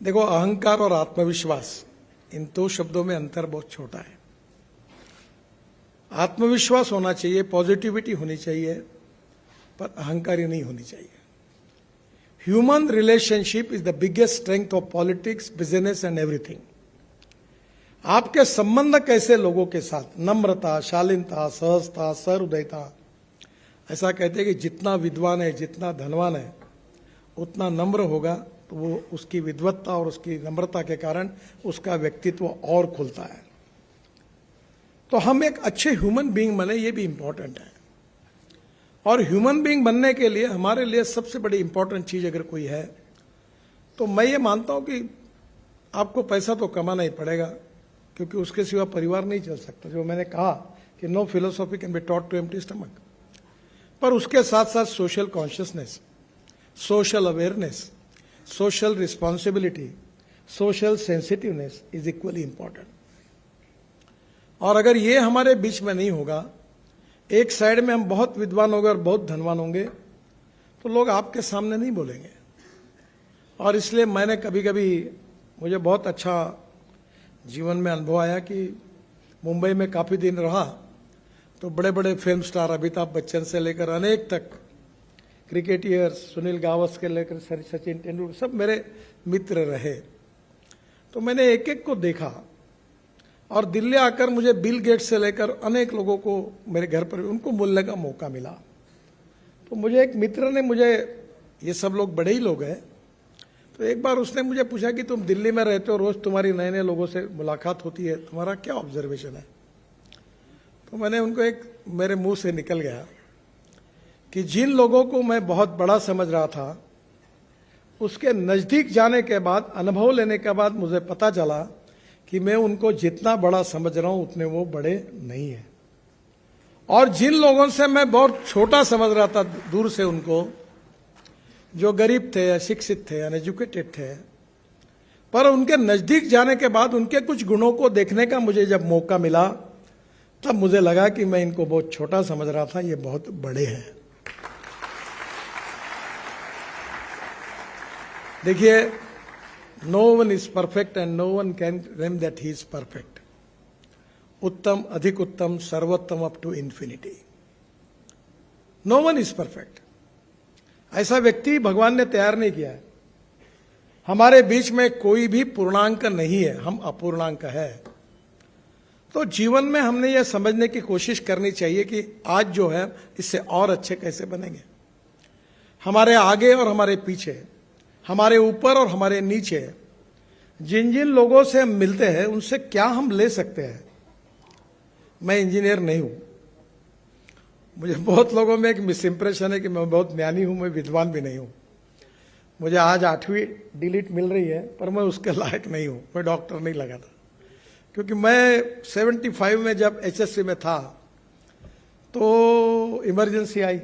देखो, अहंकार और आत्मविश्वास, इन दो शब्दों में अंतर बहुत छोटा है। आत्मविश्वास होना चाहिए, पॉजिटिविटी होनी चाहिए, पर अहंकारी नहीं होनी चाहिए। Human relationship is the biggest strength of politics, business and everything. आपके संबंध कैसे लोगों के साथ, नम्रता, शालीनता, सहजता, सहृदयता। ऐसा कहते हैं कि जितना विद्वान है, जितना धनवान है, उतना नम्र होगा, तो वो उसकी विद्वत्ता और उसकी नम्रता के कारण उसका व्यक्तित्व और खुलता है। तो हम एक अच्छे ह्यूमन बीइंग बने, ये भी इंपॉर्टेंट है। और ह्यूमन बीइंग बनने के लिए हमारे लिए सबसे बड़ी इंपॉर्टेंट चीज अगर कोई है, तो मैं ये मानता हूं कि आपको पैसा तो कमाना ही पड़ेगा, क्योंकि उसके सिवा परिवार नहीं चल सकता। जो मैंने कहा कि no philosophy can be taught to empty stomach. पर उसके साथ साथ social consciousness, social awareness, social responsibility, social sensitiveness is equally important. और अगर ये हमारे बीच में नहीं होगा, एक साइड में हम बहुत विद्वान होंगे और बहुत धनवान होंगे, तो लोग आपके सामने नहीं बोलेंगे। और इसलिए मैंने कभी कभी, मुझे बहुत अच्छा जीवन में अनुभव आया कि मुंबई में काफी दिन रहा, तो बड़े बड़े फिल्म स्टार अमिताभ बच्चन से लेकर अनेक तक, क्रिकेटियर्स सुनील गावस्कर लेकर सचिन तेंदुलकर, सब मेरे मित्र रहे। तो मैंने एक एक को देखा, और दिल्ली आकर मुझे बिल गेट्स से लेकर अनेक लोगों को मेरे घर पर उनको मिलने का मौका मिला। तो मुझे एक मित्र ने, मुझे, ये सब लोग बड़े ही लोग हैं, तो एक बार उसने मुझे पूछा कि तुम दिल्ली में रहते हो, रोज तुम्हारी नए नए लोगों से मुलाकात होती है, तुम्हारा क्या ऑब्जर्वेशन है। तो मैंने उनको, एक मेरे मुंह से निकल गया कि जिन लोगों को मैं बहुत बड़ा समझ रहा था, उसके नजदीक जाने के बाद, अनुभव लेने के बाद मुझे पता चला कि मैं उनको जितना बड़ा समझ रहा हूं उतने वो बड़े नहीं है। और जिन लोगों से मैं बहुत छोटा समझ रहा था दूर से, उनको, जो गरीब थे, अशिक्षित थे, अनएजुकेटेड थे, पर उनके नजदीक जाने के बाद उनके कुछ गुणों को देखने का मुझे जब मौका मिला, तब मुझे लगा कि मैं इनको बहुत छोटा समझ रहा था, ये बहुत बड़े हैं। देखिए, no one is perfect and no one can claim that he is perfect. उत्तम, अधिक उत्तम, सर्वोत्तम, up to infinity. No one is perfect. ऐसा व्यक्ति भगवान ने तैयार नहीं किया है। हमारे बीच में कोई भी पूर्णांक नहीं है, हम अपूर्णांक है। तो जीवन में हमने यह समझने की कोशिश करनी चाहिए कि आज जो है इससे और अच्छे कैसे बनेंगे। हमारे आगे और हमारे पीछे, हमारे ऊपर और हमारे नीचे, जिन जिन लोगों से हम मिलते हैं, उनसे क्या हम ले सकते हैं। मैं इंजीनियर नहीं हूं, मुझे बहुत लोगों में एक मिस इंप्रेशन है कि मैं बहुत ज्ञानी हूं, मैं विद्वान भी नहीं हूं। मुझे आज 8वीं डिलीट मिल रही है, पर मैं उसके लायक नहीं हूं। मैं डॉक्टर नहीं लगा था, क्योंकि मैं 75 में जब HSC में था, तो इमरजेंसी आई,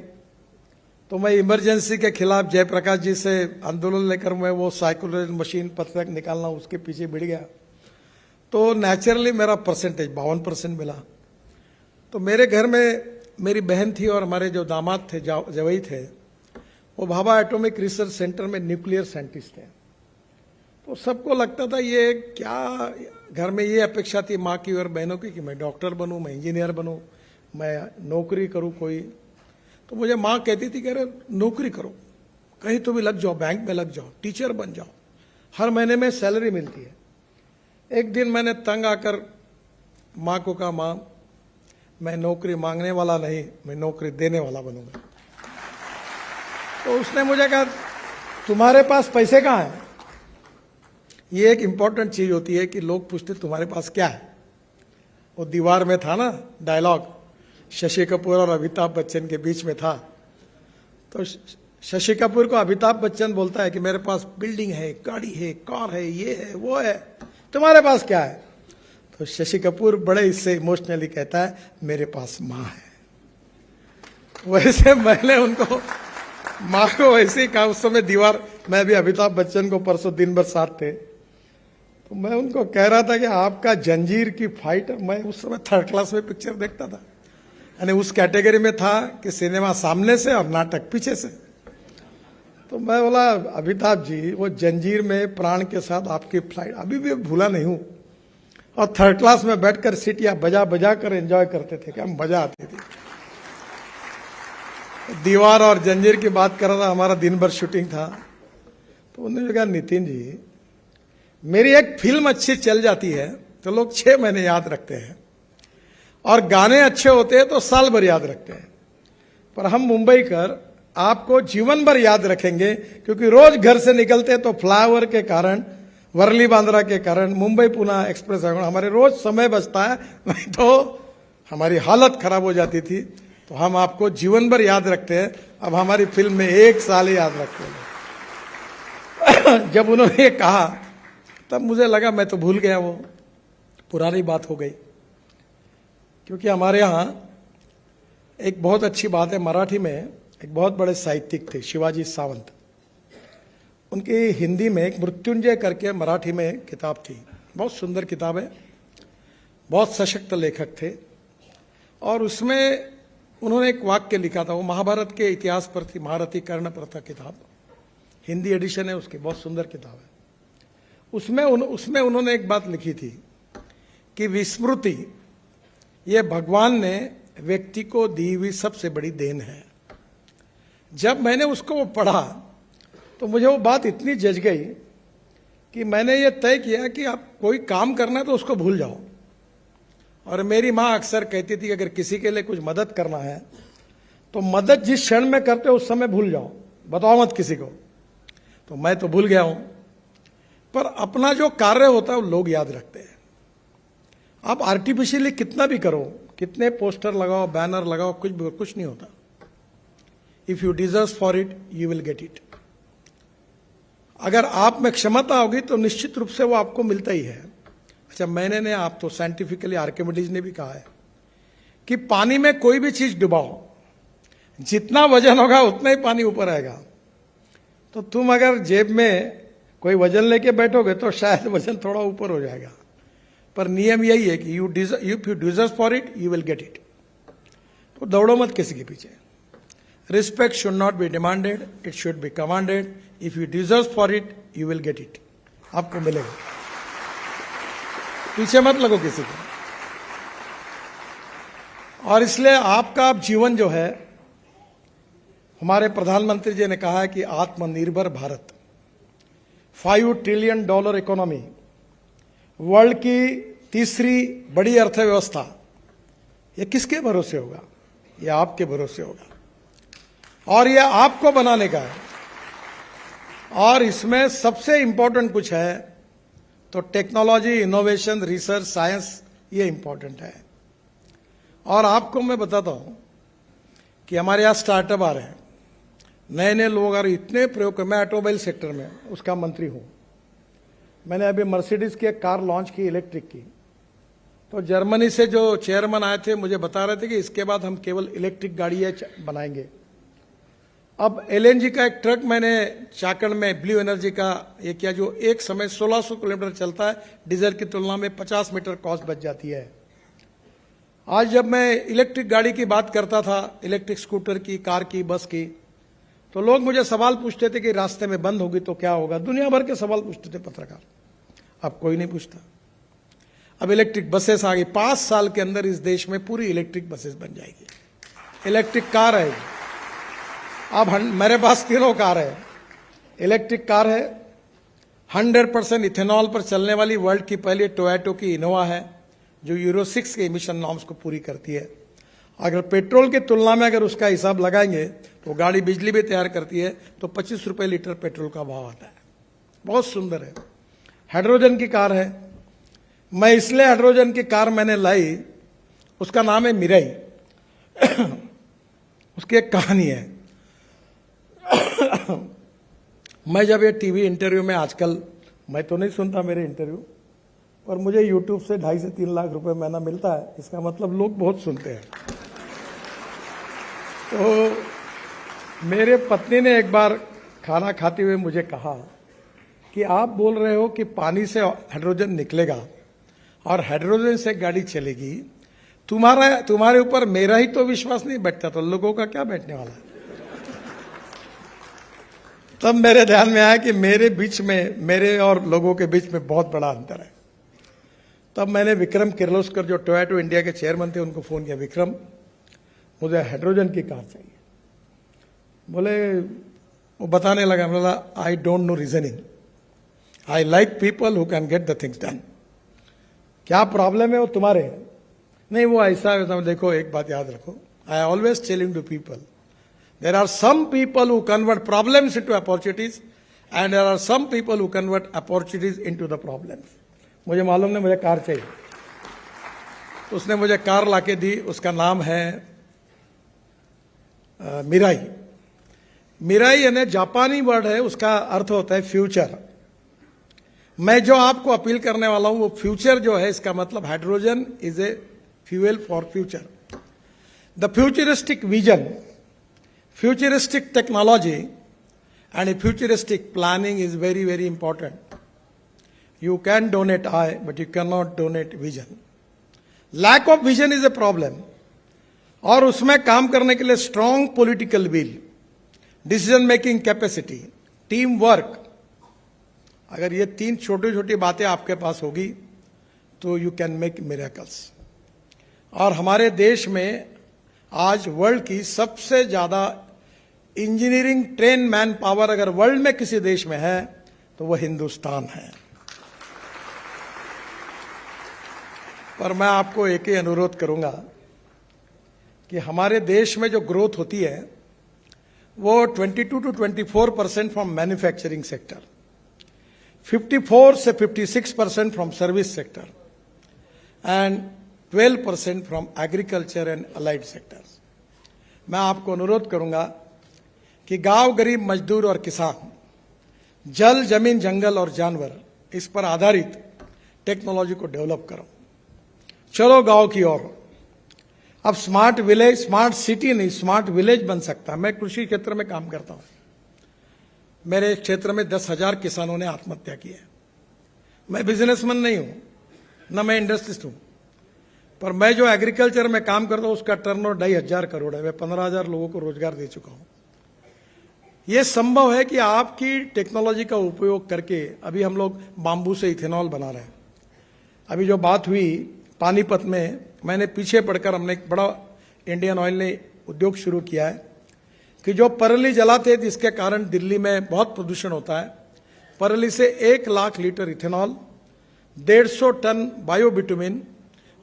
तो मैं इमरजेंसी के खिलाफ जयप्रकाश जी से आंदोलन लेकर मैं वो साइकोलॉजी मशीन पत्रक निकालना, उसके पीछे भिड़ गया। तो नेचुरली मेरा परसेंटेज 52% मिला। तो मेरे घर में मेरी बहन थी और हमारे जो दामाद थे, जवई थे, वो भाभा एटॉमिक रिसर्च सेंटर में न्यूक्लियर साइंटिस्ट थे। तो सबको लगता था, ये क्या, घर में ये अपेक्षा थी माँ की और बहनों की कि मैं डॉक्टर बनूं, मैं इंजीनियर बनूं, मैं नौकरी करूं कोई। तो मुझे माँ कहती थी कि अरे नौकरी करो, कहीं तो भी लग जाओ, बैंक में लग जाओ, टीचर बन जाओ, हर महीने में सैलरी मिलती है। एक दिन मैंने तंग आकर माँ को कहा, माँ मैं नौकरी मांगने वाला नहीं, मैं नौकरी देने वाला बनूंगा। तो उसने मुझे कहा, तुम्हारे पास पैसे कहाँ हैं। ये एक इंपॉर्टेंट चीज होती है कि लोग पूछते तुम्हारे पास क्या है। वो दीवार में था ना डायलॉग, शशि कपूर और अमिताभ बच्चन के बीच में था। तो शशि कपूर को अमिताभ बच्चन बोलता है कि मेरे पास बिल्डिंग है, गाड़ी है, कार है, ये है, वो है, तुम्हारे पास क्या है। तो शशि कपूर बड़े इससे इमोशनली कहता है, मेरे पास माँ है। वैसे मैंने उनको, माँ को वैसे ही कहा। उस समय दीवार, मैं भी अमिताभ बच्चन को परसों दिन भर साथ थे, तो मैं उनको कह रहा था कि आपका जंजीर की फाइट, मैं उस समय 3rd क्लास में पिक्चर देखता था, यानी उस कैटेगरी में था कि सिनेमा सामने से और नाटक पीछे से। तो मैं बोला, अमिताभ जी वो जंजीर में प्राण के साथ आपकी फ्लाइट अभी भी भूला नहीं हूं, और थर्ड क्लास में बैठकर सीटियां बजा बजा कर एंजॉय करते थे, क्या मजा आती थी। दीवार और जंजीर की बात कर रहा था, हमारा दिन भर शूटिंग था। तो उन्होंने कहा, नितिन जी मेरी एक फिल्म अच्छी चल जाती है तो लोग 6 महीने याद रखते हैं, और गाने अच्छे होते हैं तो साल भर याद रखते हैं, पर हम मुंबई कर आपको जीवन भर याद रखेंगे, क्योंकि रोज घर से निकलते तो फ्लाईओवर के कारण, वर्ली बांद्रा के कारण, मुंबई पुणे एक्सप्रेस हमारे रोज समय बचता है, नहीं तो हमारी हालत खराब हो जाती थी। तो हम आपको जीवन भर याद रखते हैं। अब हमारी फिल्म में 1 साल ही याद रखते हैं। जब उन्होंने ये कहा तब मुझे लगा मैं तो भूल गया, वो पुरानी बात हो गई। क्योंकि हमारे यहाँ एक बहुत अच्छी बात है, मराठी में एक बहुत बड़े साहित्यिक थे शिवाजी सावंत, उनकी हिंदी में एक मृत्युंजय करके मराठी में किताब थी, बहुत सुंदर किताब है, बहुत सशक्त लेखक थे, और उसमें उन्होंने एक वाक्य लिखा था, वो महाभारत के इतिहास पर थी, महारथी कर्ण पर था किताब, हिंदी एडिशन है उसकी, बहुत सुंदर किताब है। उसमें उन्होंने एक बात लिखी थी कि विस्मृति ये भगवान ने व्यक्ति को दी हुई सबसे बड़ी देन है। जब मैंने उसको पढ़ा तो मुझे वो बात इतनी जज गई कि मैंने ये तय किया कि आप कोई काम करना है तो उसको भूल जाओ। और मेरी माँ अक्सर कहती थी कि अगर किसी के लिए कुछ मदद करना है तो मदद जिस क्षण में करते हो उस समय भूल जाओ, बताओ मत किसी को। तो मैं तो भूल गया हूं, पर अपना जो कार्य होता है वो लोग याद रखते हैं। आप आर्टिफिशियली कितना भी करो, कितने पोस्टर लगाओ, बैनर लगाओ, कुछ नहीं होता। If you deserve for it you will get it. अगर आप में क्षमता होगी तो निश्चित रूप से वो आपको मिलता ही है। अच्छा, मैंने ने आप तो साइंटिफिकली आर्किमिडीज ने भी कहा है कि पानी में कोई भी चीज डुबाओ, जितना वजन होगा उतना ही पानी ऊपर आएगा। तो तुम अगर जेब में कोई वजन लेके बैठोगे तो शायद वजन थोड़ा ऊपर हो जाएगा, पर नियम यही है कि you deserve for it you will get it. तो दौड़ो मत किसी के पीछे। Respect should not be demanded, it should be commanded. If you deserve for it you will get it, आपको मिलेगा। पीछे मत लगो किसी को। और इसलिए आपका जीवन जो है, हमारे प्रधानमंत्री जी ने कहा है कि आत्मनिर्भर भारत, $5 ट्रिलियन इकोनॉमी, वर्ल्ड की तीसरी बड़ी अर्थव्यवस्था, ये किसके भरोसे होगा? ये आपके भरोसे होगा, और ये आपको बनाने का है। और इसमें सबसे इंपॉर्टेंट कुछ है तो टेक्नोलॉजी, इनोवेशन, रिसर्च, साइंस, ये इंपॉर्टेंट है। और आपको मैं बताता हूं कि हमारे यहां स्टार्टअप आ रहे हैं, नए नए लोग आ रहे, इतने प्रयोग। मैं ऑटोमोबाइल सेक्टर में उसका मंत्री हूं। मैंने अभी मर्सिडीज की एक कार लॉन्च की, इलेक्ट्रिक की। तो जर्मनी से जो चेयरमैन आए थे मुझे बता रहे थे कि इसके बाद हम केवल इलेक्ट्रिक गाड़ियां बनाएंगे। अब एलएनजी का एक ट्रक मैंने चाकण में ब्लू एनर्जी का ये किया, जो एक समय 1600 किलोमीटर चलता है, डीजल की तुलना में 50 मीटर कॉस्ट बच जाती है। आज जब मैं इलेक्ट्रिक गाड़ी की बात करता था, इलेक्ट्रिक स्कूटर की, कार की, बस की, तो लोग मुझे सवाल पूछते थे कि रास्ते में बंद होगी तो क्या होगा। दुनिया भर के सवाल पूछते थे पत्रकार, अब कोई नहीं पूछता। अब इलेक्ट्रिक बसेस आ गई, 5 साल के अंदर इस देश में पूरी इलेक्ट्रिक बसेस बन जाएगी, इलेक्ट्रिक कार आएगी। अब मेरे पास 3 कार है, इलेक्ट्रिक कार है, 100% इथेनॉल पर चलने वाली वर्ल्ड की पहली टोयोटा की इनोवा है, जो यूरो 6 के इमिशन नॉर्म्स को पूरी करती है। अगर पेट्रोल की तुलना में अगर उसका हिसाब लगाएंगे तो गाड़ी बिजली भी तैयार करती है, तो 25 रुपए लीटर पेट्रोल का भाव आता है। बहुत सुंदर है। हाइड्रोजन की कार है। मैं इसलिए हाइड्रोजन की कार मैंने लाई, उसका नाम है मिराई। उसकी एक कहानी है। मैं जब ये टीवी इंटरव्यू में, आजकल मैं तो नहीं सुनता मेरे इंटरव्यू, पर मुझे यूट्यूब से 2.5 से 3 लाख रुपए महीना मिलता है, इसका मतलब लोग बहुत सुनते हैं। तो मेरे पत्नी ने एक बार खाना खाते हुए मुझे कहा कि आप बोल रहे हो कि पानी से हाइड्रोजन निकलेगा और हाइड्रोजन से गाड़ी चलेगी, तुम्हारे ऊपर मेरा ही तो विश्वास नहीं बैठता, तो लोगों का क्या बैठने वाला है। तब मेरे ध्यान में आया कि मेरे बीच में, मेरे और लोगों के बीच में बहुत बड़ा अंतर है। तब मैंने विक्रम किर्लोस्कर जो टोयोटा इंडिया के चेयरमैन थे उनको फोन किया, विक्रम मुझे हाइड्रोजन की कार चाहिए। बोले, वो बताने लगा, बोला I don't know reasoning, I like people who can get the things done. क्या प्रॉब्लम है वो तुम्हारे है, नहीं वो ऐसा है। देखो एक बात याद रखो, I always telling to people, there are some people who convert problems into opportunities and there are some people who convert opportunities into the problems। मुझे मालूम नहीं, मुझे कार चाहिए, तो उसने मुझे कार लाके दी। उसका नाम है मिराई। मिराई यानी जापानी वर्ड है, उसका अर्थ होता है फ्यूचर। मैं जो आपको अपील करने वाला हूं वो फ्यूचर जो है, इसका मतलब hydrogen is a fuel for future. The futuristic vision, futuristic technology and a futuristic planning is very, very important. You can donate eye, but you cannot donate vision. Lack of vision is a problem. और उसमें काम करने के लिए strong political will, decision making capacity, team work, अगर ये तीन छोटी छोटी बातें आपके पास होगी तो you can make miracles। और हमारे देश में आज वर्ल्ड की सबसे ज्यादा इंजीनियरिंग ट्रेन मैन पावर अगर वर्ल्ड में किसी देश में है तो वह हिंदुस्तान है। पर मैं आपको एक ही अनुरोध करूंगा कि हमारे देश में जो ग्रोथ होती है वो 22 to 24% फ्रॉम मैन्युफैक्चरिंग सेक्टर, 54 से 56% from service sector and 12% from agriculture and allied sectors. मैं आपको अनुरोध करूंगा कि गांव, गरीब, मजदूर और किसान, जल, जमीन, जंगल और जानवर, इस पर आधारित टेक्नोलॉजी को डेवलप करो। चलो गांव की ओर। अब स्मार्ट विलेज, स्मार्ट सिटी नहीं, स्मार्ट विलेज बन सकता है। मैं कृषि क्षेत्र में काम करता हूं। मेरे क्षेत्र में 10,000 किसानों ने आत्महत्या की है। मैं बिजनेसमैन नहीं हूं, न मैं इंडस्ट्रिस्ट हूं, पर मैं जो एग्रीकल्चर में काम करता हूं उसका टर्नओवर 2,500 करोड़ है। मैं 15,000 लोगों को रोजगार दे चुका हूं। यह संभव है कि आपकी टेक्नोलॉजी का उपयोग करके, अभी हम लोग बांबू से इथेनॉल बना रहे हैं। अभी जो बात हुई पानीपत में, मैंने पीछे पढ़कर, हमने एक बड़ा इंडियन ऑयल ने उद्योग शुरू किया है कि जो परली जलाते हैं जिसके कारण दिल्ली में बहुत प्रदूषण होता है, परली से 1 lakh litre ethanol, 150 tonne biobitumen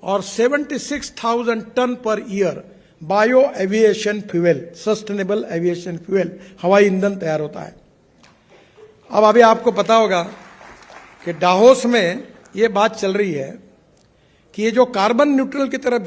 और 76,000 tonne per year bio aviation fuel, sustainable aviation fuel, हवाई ईंधन तैयार होता है। अब अभी आपको पता होगा कि डाहोस में ये बात चल रही है कि ये जो कार्बन न्यूट्रल की तरफ